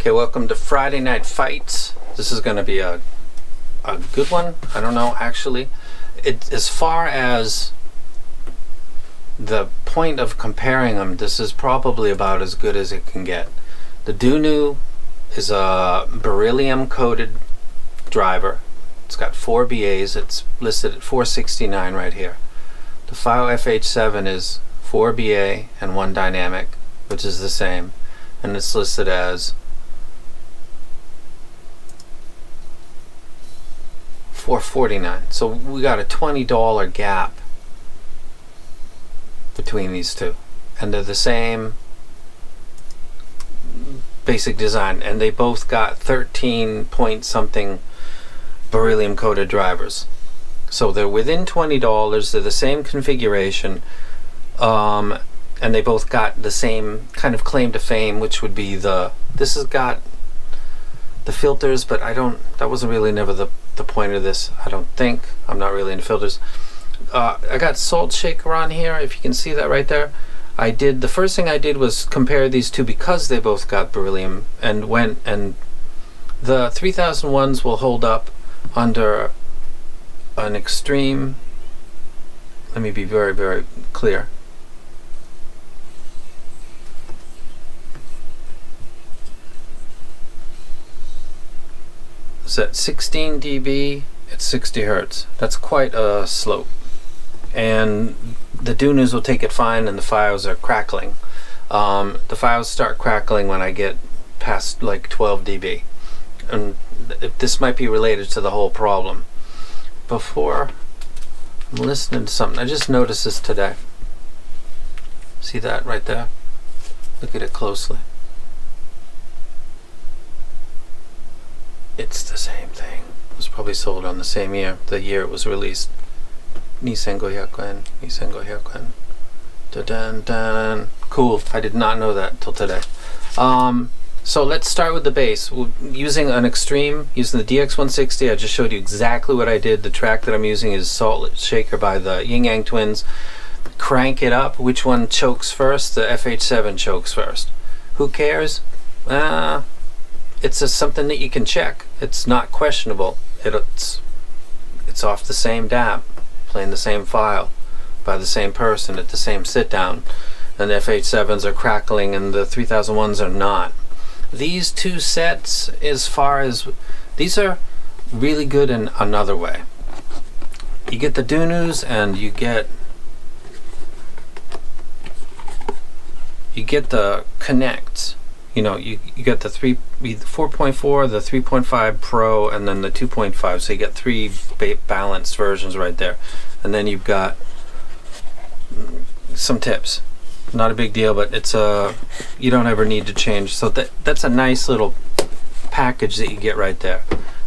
Okay, welcome to Friday Night Fights. This is going to be a good one. I don't know, actually. As far as the point of comparing them, this is probably about as good as it can get. The Dunu is a beryllium-coated driver. It's got 4 BAs. It's listed at $469 right here. The FiiO FH7 is 4 BA and 1 dynamic, which is the same, and it's listed as $449. So we got a $20 gap between these two, and they're the same basic design, and they both got 13 point something beryllium coated drivers. So they're within $20. They're the same configuration, and they both got the same kind of claim to fame, which would be this has got the filters, but that wasn't really never the point of this. I don't think. I'm not really into filters. I got salt shaker on here, if you can see that right there. The first thing I did was compare these two because they both got beryllium, and the 3001s will hold up under an extreme. Let me be very, very clear. It's at 16 dB at 60 Hertz. That's quite a slope. And the Dunus will take it fine, and the FiiOs are crackling. The FiiOs start crackling when I get past like 12 dB. And this might be related to the whole problem. Before, I'm listening to something. I just noticed this today. See that right there? Look at it closely. It's the same thing. It was probably sold on the same year, the year it was released. 2500 yen. Da-dan-dan. Cool. I did not know that till today. So let's start with the bass. Using an extreme, using the DX160, I just showed you exactly what I did. The track that I'm using is Salt Shaker by the Yin Yang Twins. Crank it up. Which one chokes first? The FH7 chokes first. Who cares? It's just something that you can check. It's not questionable. It's off the same DAP, playing the same file, by the same person at the same sit down, and the FH7s are crackling and the 3001s are not. These two sets, as far as these are really good in another way. You get the Dunus and you get the connects. You know, you get the 4.4, the 3.5 Pro, and then the 2.5. So you get 3 balanced versions right there. And then you've got some tips. Not a big deal, but it's you don't ever need to change. So that's a nice little package that you get right there.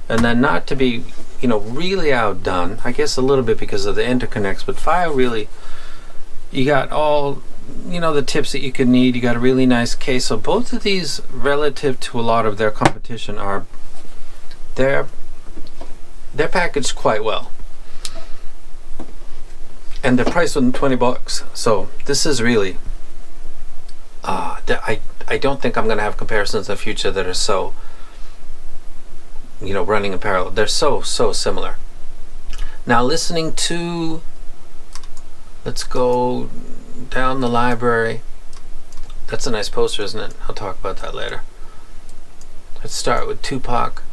And then, not to be, really outdone, I guess a little bit because of the interconnects, but FiiO really, you got all, the tips that you could need. You got a really nice case. So both of these, relative to a lot of their competition, they're packaged quite well, and they're priced within $20. So this is really I don't think I'm going to have comparisons in the future that are so running in parallel. They're so similar. Now, listening to, let's go down the library. That's a nice poster, isn't it? I'll talk about that later. Let's start with Tupac.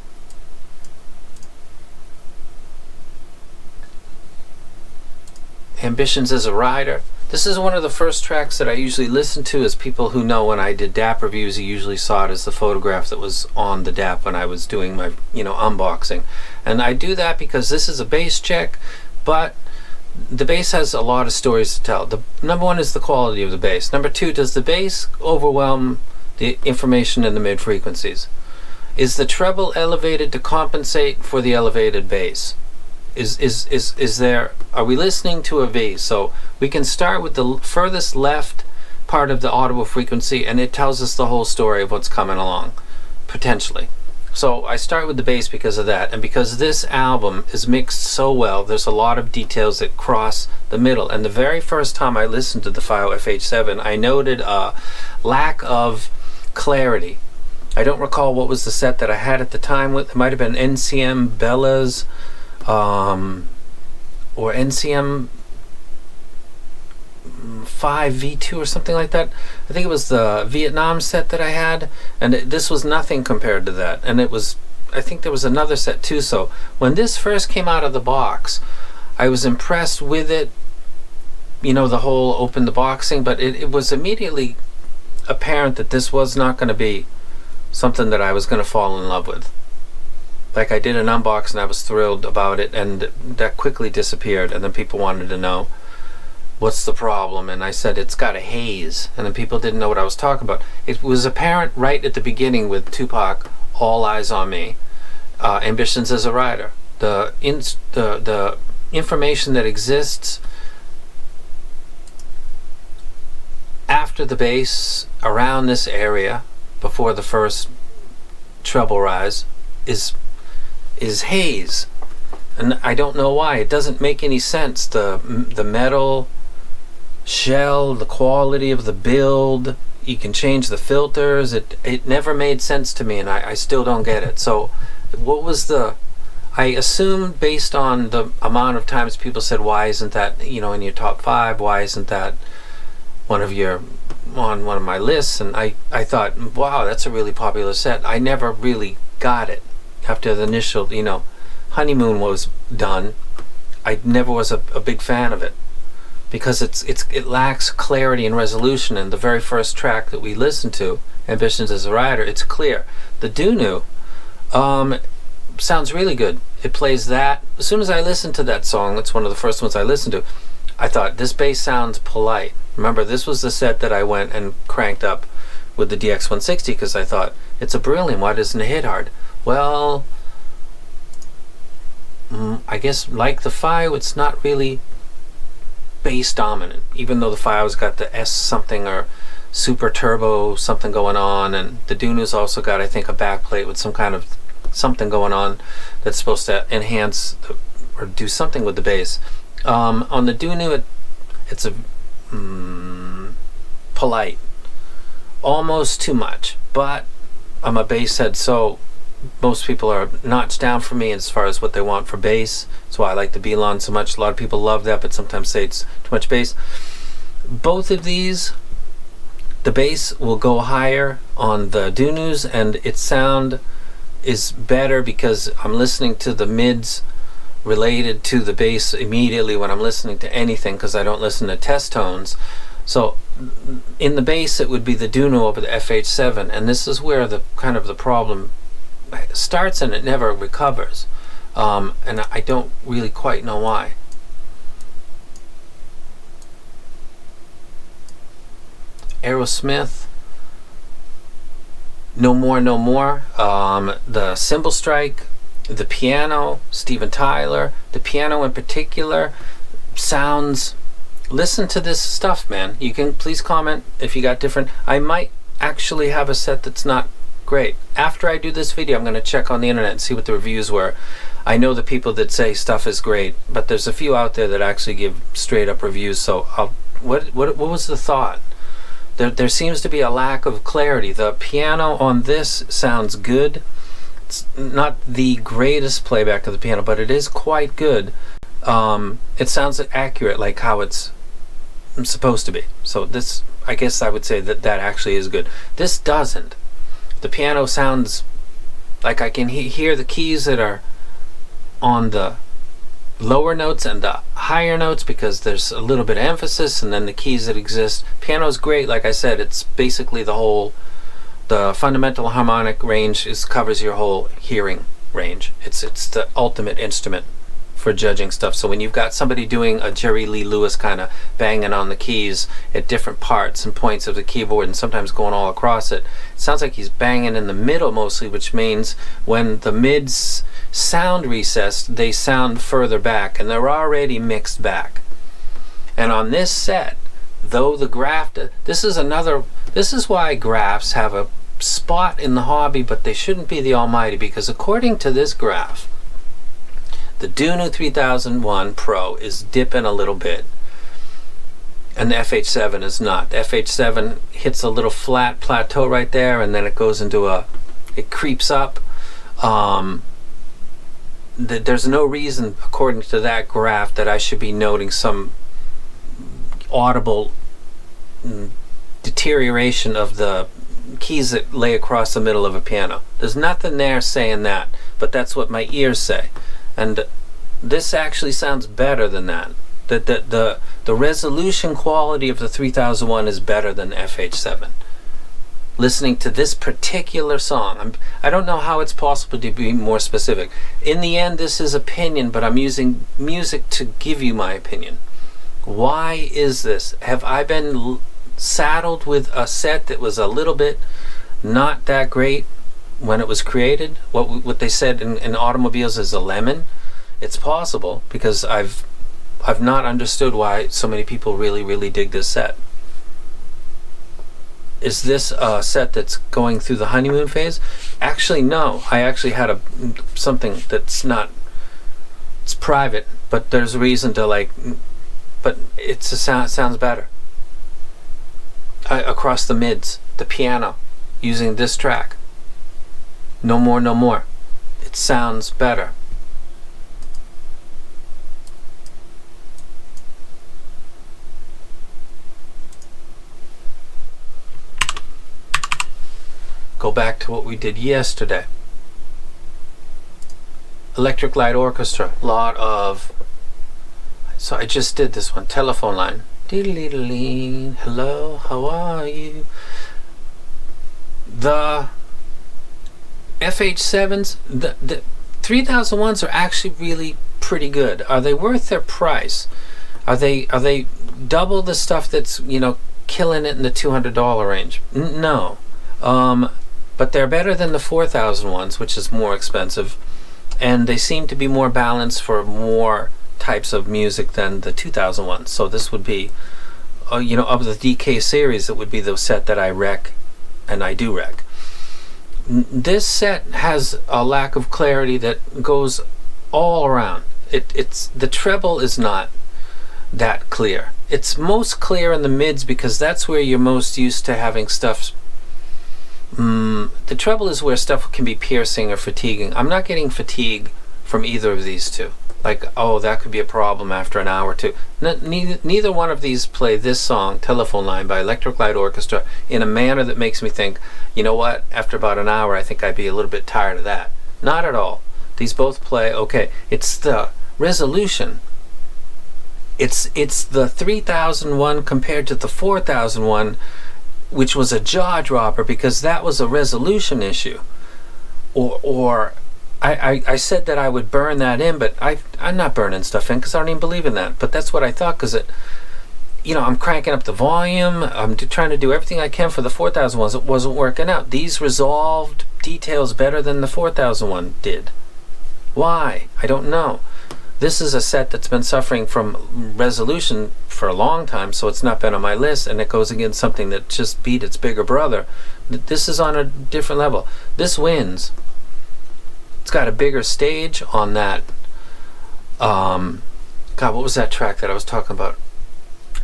Ambitions as a Rider. This is one of the first tracks that I usually listen to. As people who know, when I did DAP reviews, you usually saw it as the photograph that was on the DAP when I was doing my unboxing. And I do that because this is a bass check, but the bass has a lot of stories to tell. The number one is the quality of the bass. Number two, does the bass overwhelm the information in the mid frequencies? Is the treble elevated to compensate for the elevated bass? Are we listening to a V? So we can start with the furthest left part of the audible frequency, and it tells us the whole story of what's coming along, potentially. So I start with the bass because of that, and because this album is mixed so well, there's a lot of details that cross the middle. And the very first time I listened to the FiiO FH7, I noted a lack of clarity I don't recall what was the set that I had at the time. With it might have been NCM Bellas, or NCM 5V2 or something like that. I think it was the Vietnam set that I had, and this was nothing compared to that. And it was, I think there was another set too. So when this first came out of the box, I was impressed with it, you know, the whole open the box thing, but it was immediately apparent that this was not going to be something that I was going to fall in love with. Like, I did an unbox and I was thrilled about it, and that quickly disappeared, and then people wanted to know what's the problem, and I said it's got a haze, and then people didn't know what I was talking about. It was apparent right at the beginning with Tupac, All Eyes on Me, Ambitions as a Writer. The information that exists after the bass around this area before the first treble rise is haze, and I don't know why. It doesn't make any sense. The metal shell, the quality of the build, you can change the filters. It never made sense to me, and I still don't get it. So what was I assumed, based on the amount of times people said, why isn't that, you know, in your top 5, why isn't that on one of my lists, and I thought, wow, that's a really popular set. I never really got it after the initial, you know, honeymoon was done. I never was a big fan of it, because it lacks clarity and resolution. And the very first track that we listened to, Ambitions as a Writer, it's clear. The Dunu sounds really good. It plays that. As soon as I listened to that song, it's one of the first ones I listened to, I thought, this bass sounds polite. Remember, this was the set that I went and cranked up with the DX160, because I thought, it's a brilliant, why doesn't it hit hard? Well, I guess like the FiiO, it's not really bass dominant, even though the FiiO's got the S something or super turbo something going on, and the Dunu's also got, I think, a backplate with some kind of something going on that's supposed to enhance or do something with the bass. On the Dunu, it's a polite, almost too much, but I'm a bass head, so most people are notched down for me as far as what they want for bass. That's why I like the Belon so much. A lot of people love that, but sometimes say it's too much bass. Both of these, the bass will go higher on the Dunus, and its sound is better because I'm listening to the mids related to the bass immediately when I'm listening to anything, because I don't listen to test tones. So in the bass, it would be the Dunu over the FH7, and this is where the kind of the problem starts, and it never recovers, and I don't really quite know why. Aerosmith, No More, No More, the cymbal strike, the piano, Steven Tyler, the piano in particular sounds, listen to this stuff, man. You can please comment if you got different. I might actually have a set that's not great. After I do this video, I'm going to check on the internet and see what the reviews were. I know the people that say stuff is great, but there's a few out there that actually give straight up reviews. So what was the thought? There seems to be a lack of clarity. The piano on this sounds good. It's not the greatest playback of the piano, but it is quite good. It sounds accurate, like how it's supposed to be. So this, I guess I would say that actually is good. This doesn't. The piano sounds like I can hear the keys that are on the lower notes and the higher notes, because there's a little bit of emphasis, and then the keys that exist. Piano's great, like I said. It's basically the fundamental harmonic range covers your whole hearing range. It's the ultimate instrument for judging stuff. So when you've got somebody doing a Jerry Lee Lewis kind of banging on the keys at different parts and points of the keyboard, and sometimes going all across it, it sounds like he's banging in the middle mostly, which means when the mids sound recessed, they sound further back, and they're already mixed back. And on this set, though the graph, this is why graphs have a spot in the hobby, but they shouldn't be the almighty, because according to this graph, the Dunu 3001 Pro is dipping a little bit, and the FH7 is not. The FH7 hits a little flat plateau right there, and then it goes into a it creeps up. There's no reason, according to that graph, that I should be noting some audible deterioration of the keys that lay across the middle of a piano. There's nothing there saying that, but that's what my ears say. And this actually sounds better than that. The resolution quality of the 3001 is better than FH7. Listening to this particular song, I don't know how it's possible to be more specific. In the end, this is opinion, but I'm using music to give you my opinion. Why is this? Have I been saddled with a set that was a little bit not that great when it was created? What they said in automobiles is a lemon. It's possible, because I've not understood why so many people really dig this set. Is this a set that's going through the honeymoon phase? Actually, no. I actually had something that's not, it's private, but there's a reason to like, but it sounds better. Across the mids, the piano, using this track. No more, no more. It sounds better. Go back to what we did yesterday. Electric Light Orchestra. So I just did this one. Telephone line. Hello, how are you? The FH7s, the 3001s are actually really pretty good. Are they worth their price? Are they double the stuff that's, you know, killing it in the $200 range? No. But they're better than the 4000 ones, which is more expensive, and they seem to be more balanced for more types of music than the 2000 ones. So this would be, you know, of the DK series, it would be the set that I wreck, and I do wreck. This set has a lack of clarity that goes all around. It's the treble is not that clear. It's most clear in the mids, because that's where you're most used to having stuff. The treble is where stuff can be piercing or fatiguing. I'm not getting fatigue from either of these two. Like, oh, that could be a problem after an hour or two. Neither one of these play this song, Telephone Line by Electric Light Orchestra, in a manner that makes me think, you know what, after about an hour I think I'd be a little bit tired of that. Not at all. These both play okay. It's the resolution. It's the 3001 compared to the 4001, which was a jaw dropper, because that was a resolution issue. Or I said that I would burn that in, but I'm not burning stuff in, because I don't even believe in that. But that's what I thought, because you know, I'm cranking up the volume. I'm trying to do everything I can for the 4000 ones. It wasn't working out. These resolved details better than the 4001 did. Why? I don't know. This is a set that's been suffering from resolution for a long time, so it's not been on my list, and it goes against something that just beat its bigger brother. This is on a different level. This wins. It's got a bigger stage on that. God, what was that track that I was talking about?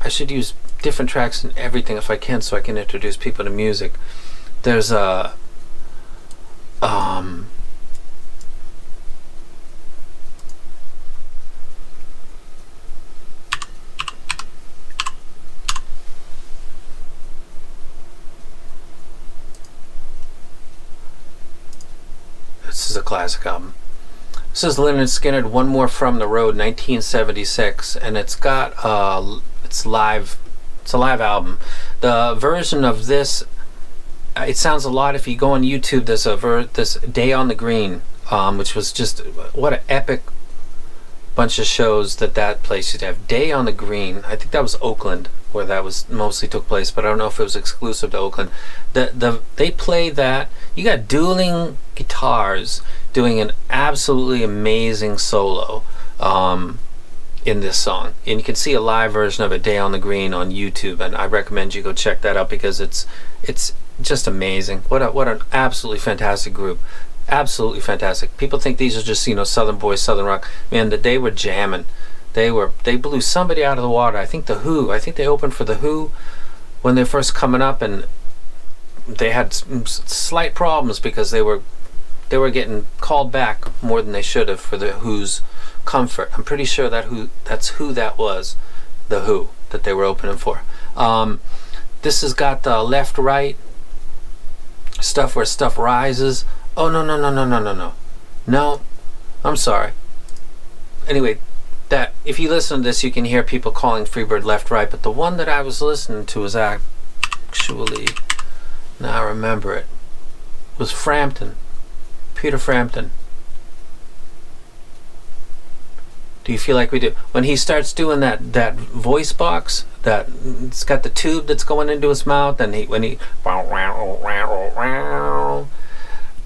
I should use different tracks and everything if I can, so I can introduce people to music. There's a this is a classic album. This is Lynyrd Skynyrd, One More From the Road, 1976, and it's got it's live. It's a live album. The version of this, it sounds a lot. If you go on YouTube, there's this Day on the Green, which was just what an epic bunch of shows that place used to have. Day on the Green. I think that was Oakland where that was mostly took place, but I don't know if it was exclusive to Oakland. They play that. You got dueling guitars doing an absolutely amazing solo in this song, and you can see a live version of it, Day on the Green, on YouTube, and I recommend you go check that out, because it's just amazing. What an absolutely fantastic group. Absolutely fantastic. People think these are just, you know, Southern boys, Southern rock. Man, they were jamming. They blew somebody out of the water. I think the Who. I think they opened for the Who when they're first coming up, and they had slight problems because they were getting called back more than they should have for the Who's comfort. I'm pretty sure that's who that was, the Who that they were opening for. This has got the left right stuff where stuff rises. Oh no, I'm sorry. Anyway, that if you listen to this, you can hear people calling Freebird left right, but the one that I was listening to was actually, now I remember it, was Frampton, Peter Frampton. Do you feel like we do? When he starts doing that voice box, that it's got the tube that's going into his mouth, and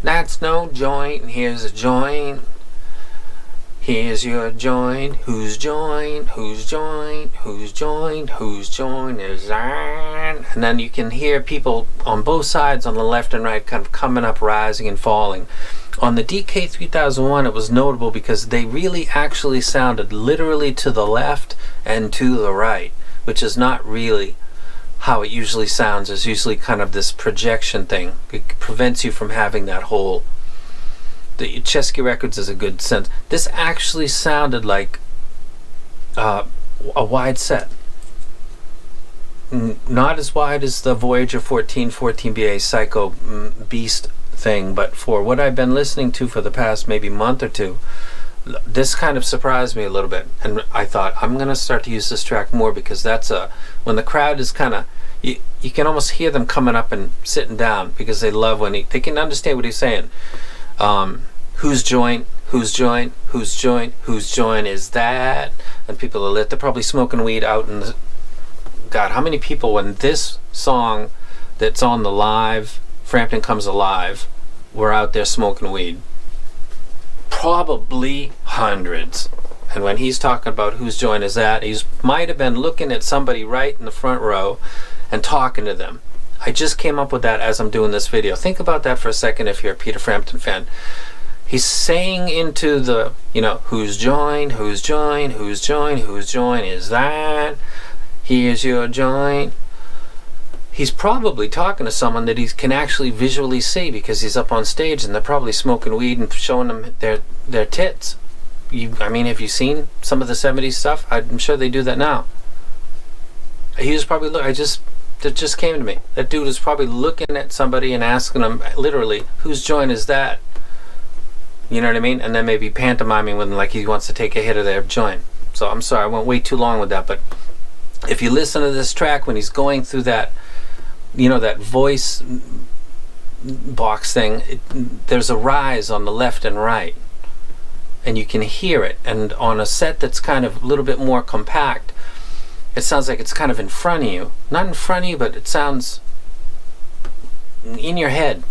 that's no joint, and here's a joint. Here's your joint. Whose joint? Whose joint? Whose joint? Whose joint is that? And then you can hear people on both sides, on the left and right, kind of coming up, rising and falling. On the DK3001, it was notable because they really actually sounded literally to the left and to the right, which is not really how it usually sounds. It's usually kind of this projection thing. It prevents you from having that whole... The Chesky Records is a good sense. This actually sounded like a wide set. Not as wide as the Voyager 14BA Psycho Beast thing, but for what I've been listening to for the past maybe month or two, this kind of surprised me a little bit, and I thought I'm gonna start to use this track more, because that's when the crowd is kind of, you can almost hear them coming up and sitting down, because they love when they can understand what he's saying. Whose joint? Whose joint? Whose joint? Whose joint is that? And people are lit. They're probably smoking weed out in the... God, how many people, when this song that's on the live Frampton Comes Alive, were out there smoking weed? Probably hundreds. And when he's talking about whose joint is that, he might have been looking at somebody right in the front row and talking to them. I just came up with that as I'm doing this video. Think about that for a second if you're a Peter Frampton fan. He's saying into the, whose joint, whose joint, whose joint, whose joint is that? Here's your joint. He's probably talking to someone that he can actually visually see, because he's up on stage and they're probably smoking weed and showing them their tits. Have you seen some of the 70s stuff? I'm sure they do that now. He was probably that just came to me. That dude was probably looking at somebody and asking them literally, whose joint is that? You know what I mean? And then maybe pantomiming with them like he wants to take a hit of their joint. So I'm sorry, I went way too long with that, but if you listen to this track when he's going through that, that voice box thing, there's a rise on the left and right, and you can hear it. And on a set that's kind of a little bit more compact, it sounds like it's kind of in front of you. Not in front of you, but it sounds in your head.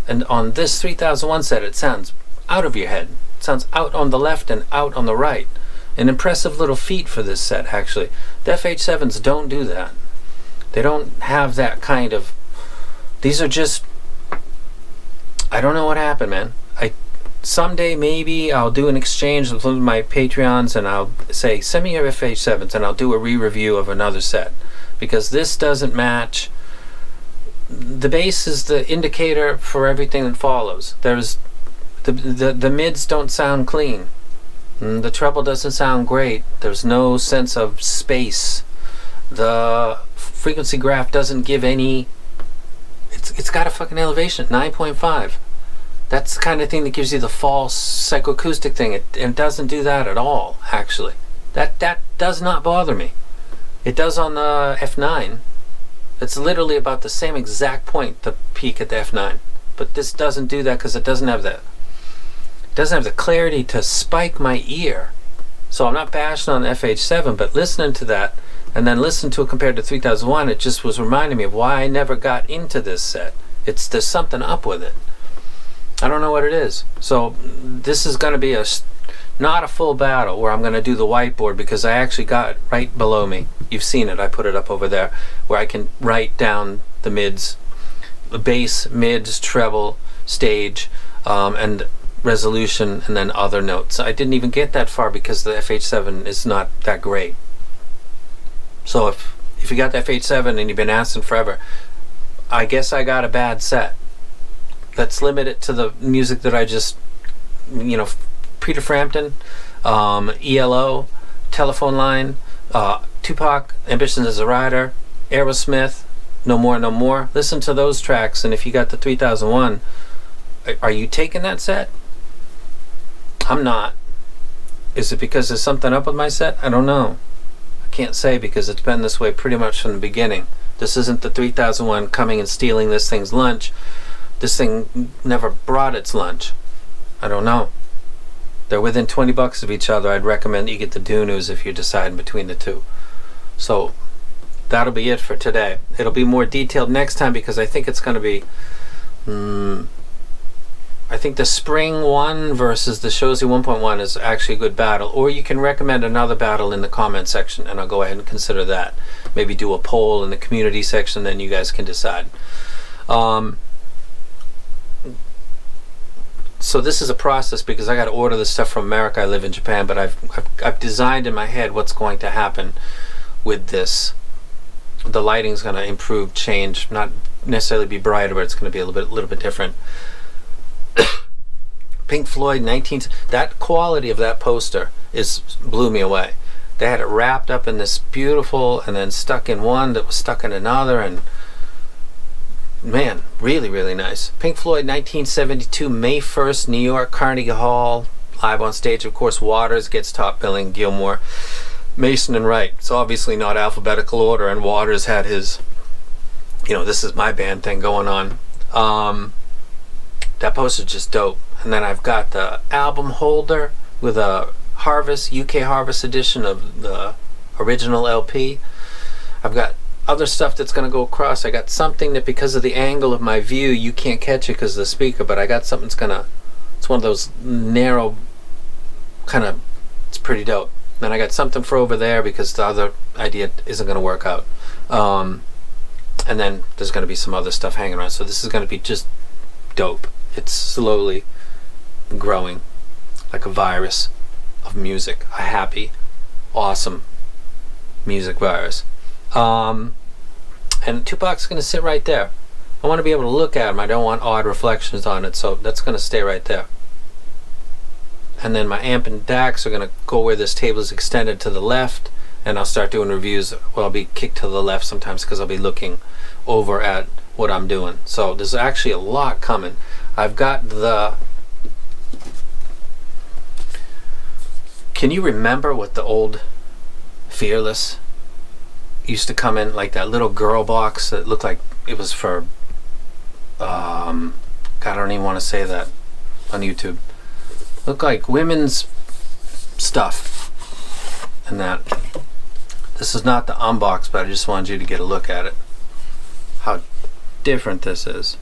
And on this 3001 set, it sounds out of your head. It sounds out on the left and out on the right. An impressive little feat for this set, actually. The FH7s don't do that. They don't have that kind of... These are just... I don't know what happened, man. Someday maybe I'll do an exchange with my Patreons and I'll say, send me your FH7s, and I'll do a re-review of another set, because this doesn't match. The bass is the indicator for everything that follows. There's the mids don't sound clean. The treble doesn't sound great. There's no sense of space. The frequency graph doesn't give any... It's got a fucking elevation, 9.5. That's the kind of thing that gives you the false psychoacoustic thing. It doesn't do that at all, actually. That does not bother me. It does on the F9. It's literally about the same exact point, the peak at the F9. But this doesn't do that because it doesn't have the clarity to spike my ear. So I'm not bashing on the FH7, but listening to that and then listening to it compared to 3001, it just was reminding me of why I never got into this set. There's something up with it. I don't know what it is. So this is going to be not a full battle where I'm going to do the whiteboard, because I actually got it right below me. You've seen it. I put it up over there where I can write down the mids, the bass, mids, treble, stage, and resolution, and then other notes. I didn't even get that far because the FH7 is not that great. So if you got the FH7 and you've been asking forever, I guess I got a bad set. Let's limit it to the music that I just, Peter Frampton, ELO, Telephone Line, Tupac, Ambitions as a Rider, Aerosmith, No More, No More. Listen to those tracks, and if you got the 3001, are you taking that set? I'm not. Is it because there's something up with my set? I don't know. I can't say, because it's been this way pretty much from the beginning. This isn't the 3001 coming and stealing this thing's lunch. This thing never brought its lunch. I don't know. They're within $20 of each other. I'd recommend you get the Dunus if you're deciding between the two. So that'll be it for today. It'll be more detailed next time, because I think it's going to be I think the Spring 1 versus the Shozy 1.1 is actually a good battle. Or you can recommend another battle in the comment section, and I'll go ahead and consider that. Maybe do a poll in the community section, then you guys can decide. So this is a process, because I got to order this stuff from America. I live in Japan, but I've designed in my head what's going to happen with this. The lighting's going to improve, change, not necessarily be brighter, but it's going to be a little bit different. Pink Floyd 19, that quality of that poster blew me away. They had it wrapped up in this beautiful, and then stuck in one that was stuck in another, and man, really, really nice. Pink Floyd 1972, May 1st, New York, Carnegie Hall, live on stage. Of course, Waters gets top billing, Gilmour, Mason, and Wright. It's obviously not alphabetical order, and Waters had his, this is my band thing going on. That poster's just dope. And then I've got the album holder with a Harvest, UK Harvest edition of the original LP. I've got other stuff that's going to go across. I got something that, because of the angle of my view, you can't catch it because of the speaker, but I got something it's one of those narrow it's pretty dope. Then I got something for over there, because the other idea isn't going to work out. And then there's going to be some other stuff hanging around. So this is going to be just dope. It's slowly growing like a virus of music, a happy, awesome music virus. And Tupac's going to sit right there. I want to be able to look at him. I don't want odd reflections on it, so that's going to stay right there. And then my amp and DACs are going to go where this table is extended to the left, and I'll start doing reviews. Well, I'll be kicked to the left sometimes, because I'll be looking over at what I'm doing. So there's actually a lot coming. I've got the... Can you remember what the old Fearless used to come in, like that little girl box that looked like it was for God, I don't even want to say that on YouTube. Looked like women's stuff. And that, this is not the unbox, but I just wanted you to get a look at it, how different this is.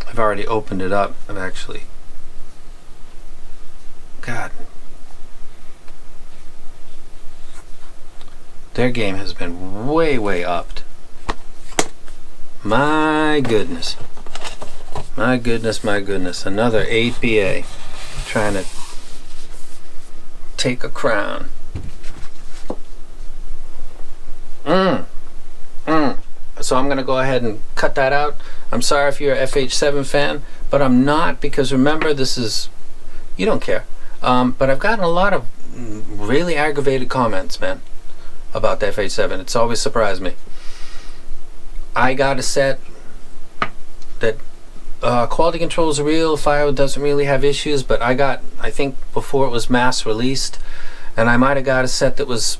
I've already opened it up. I've actually, God, their game has been way upped. My goodness, my goodness, another APA trying to take a crown. So I'm going to go ahead and cut that out. I'm sorry if you're a FH7 fan, but I'm not, because remember, this is, you don't care. But I've gotten a lot of really aggravated comments, man, about the FH7. It's always surprised me. I got a set that quality controls are real. FiiO doesn't really have issues, but I think before it was mass released, and I might have got a set that was,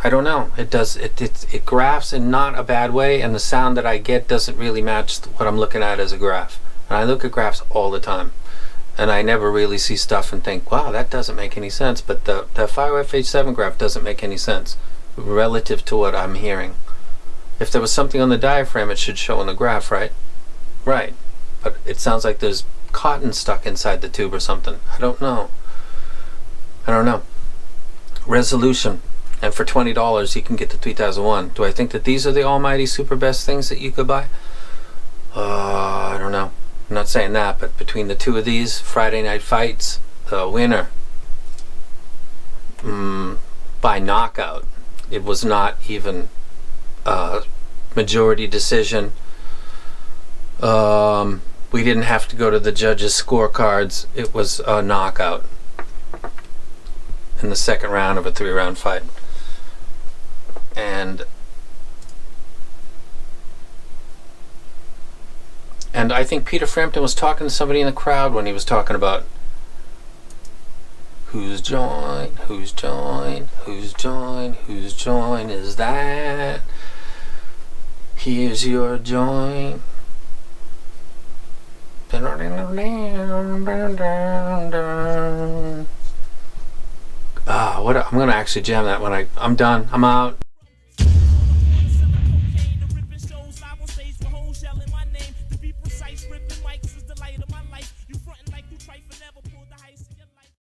I don't know. It graphs in not a bad way, and the sound that I get doesn't really match what I'm looking at as a graph. And I look at graphs all the time, and I never really see stuff and think, wow, that doesn't make any sense. But the FiiO FH7 graph doesn't make any sense relative to what I'm hearing. If there was something on the diaphragm, it should show on the graph, right? Right. But it sounds like there's cotton stuck inside the tube or something. I don't know. Resolution. And for $20 you can get the 3001. Do I think that these are the almighty super best things that you could buy? I don't know. I'm not saying that, but between the two of these, Friday Night Fights, the winner, by knockout. It was not even majority decision. We didn't have to go to the judges' scorecards. It was a knockout in the second round of a 3-round fight. And I think Peter Frampton was talking to somebody in the crowd when he was talking about whose joint is that? Here's your joint. I'm gonna actually jam that when I'm done. I'm out.